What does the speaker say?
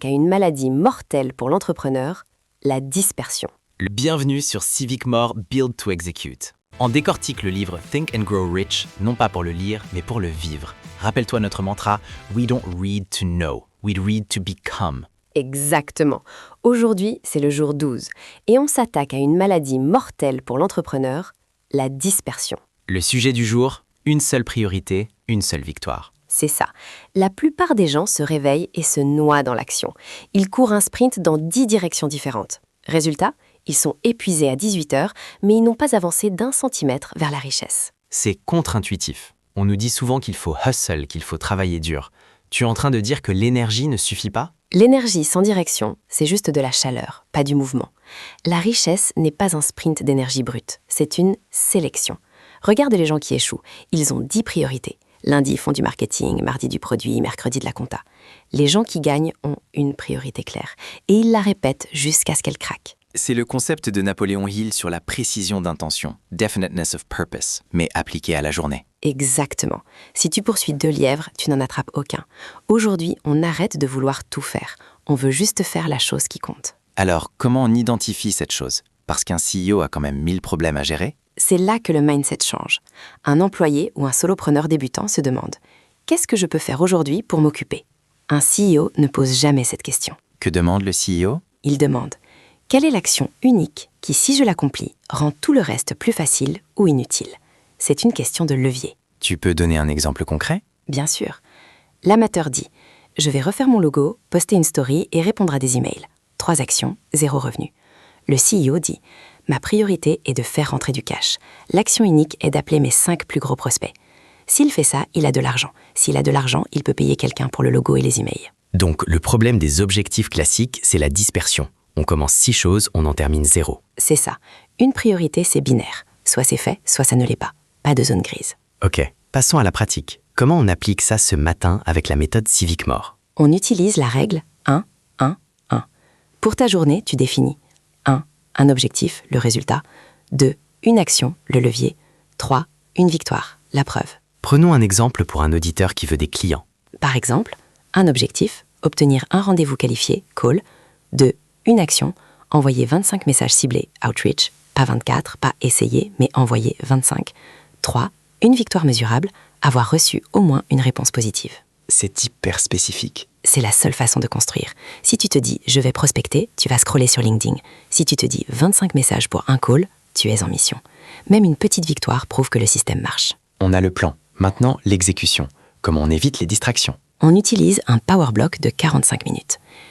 à une maladie mortelle pour l'entrepreneur, la dispersion. Bienvenue sur Civic More Build to Execute. On décortique le livre Think and Grow Rich, non pas pour le lire, mais pour le vivre. Rappelle-toi notre mantra « We don't read to know, we read to become ». Exactement. Aujourd'hui, c'est le jour 12 et on s'attaque à une maladie mortelle pour l'entrepreneur, la dispersion. Le sujet du jour, une seule priorité, une seule victoire. C'est ça. La plupart des gens se réveillent et se noient dans l'action. Ils courent un sprint dans 10 directions différentes. Résultat, ils sont épuisés à 18h, mais ils n'ont pas avancé d'1 centimètre vers la richesse. C'est contre-intuitif. On nous dit souvent qu'il faut hustle, qu'il faut travailler dur. Tu es en train de dire que l'énergie ne suffit pas ? L'énergie sans direction, c'est juste de la chaleur, pas du mouvement. La richesse n'est pas un sprint d'énergie brute, c'est une sélection. Regarde les gens qui échouent, ils ont 10 priorités. Lundi, ils font du marketing, mardi du produit, mercredi de la compta. Les gens qui gagnent ont une priorité claire et ils la répètent jusqu'à ce qu'elle craque. C'est le concept de Napoléon Hill sur la précision d'intention, definiteness of purpose, mais appliqué à la journée. Exactement. Si tu poursuis 2 lièvres, tu n'en attrapes aucun. Aujourd'hui, on arrête de vouloir tout faire. On veut juste faire la chose qui compte. Alors, comment on identifie cette chose ? Parce qu'un CEO a quand même 1000 problèmes à gérer ? C'est là que le mindset change. Un employé ou un solopreneur débutant se demande « Qu'est-ce que je peux faire aujourd'hui pour m'occuper ?» Un CEO ne pose jamais cette question. Que demande le CEO ? Il demande « Quelle est l'action unique qui, si je l'accomplis, rend tout le reste plus facile ou inutile ?» C'est une question de levier. Tu peux donner un exemple concret ? Bien sûr. L'amateur dit « Je vais refaire mon logo, poster une story et répondre à des emails. 3 actions, 0 revenu. » Le CEO dit « Ma priorité est de faire rentrer du cash. L'action unique est d'appeler mes 5 plus gros prospects. S'il fait ça, il a de l'argent. S'il a de l'argent, il peut payer quelqu'un pour le logo et les emails. » Donc, le problème des objectifs classiques, c'est la dispersion. On commence 6 choses, on en termine 0. C'est ça. Une priorité, c'est binaire. Soit c'est fait, soit ça ne l'est pas. Pas de zone grise. Ok, passons à la pratique. Comment on applique ça ce matin avec la méthode Civic More ? On utilise la règle 1, 1, 1. Pour ta journée, tu définis 1. Un objectif, le résultat. 2. Une action, le levier. 3. Une victoire, la preuve. Prenons un exemple pour un auditeur qui veut des clients. Par exemple, un objectif, obtenir un rendez-vous qualifié, call. 2. Une action, envoyer 25 messages ciblés, outreach. Pas 24, pas essayer, mais envoyer 25. 3. Une victoire mesurable, avoir reçu au moins une réponse positive. C'est hyper spécifique. C'est la seule façon de construire. Si tu te dis « je vais prospecter », tu vas scroller sur LinkedIn. Si tu te dis 25 messages pour un call, tu es en mission. Même une petite victoire prouve que le système marche. On a le plan. Maintenant, l'exécution. Comment on évite les distractions ? On utilise un power block de 45 minutes.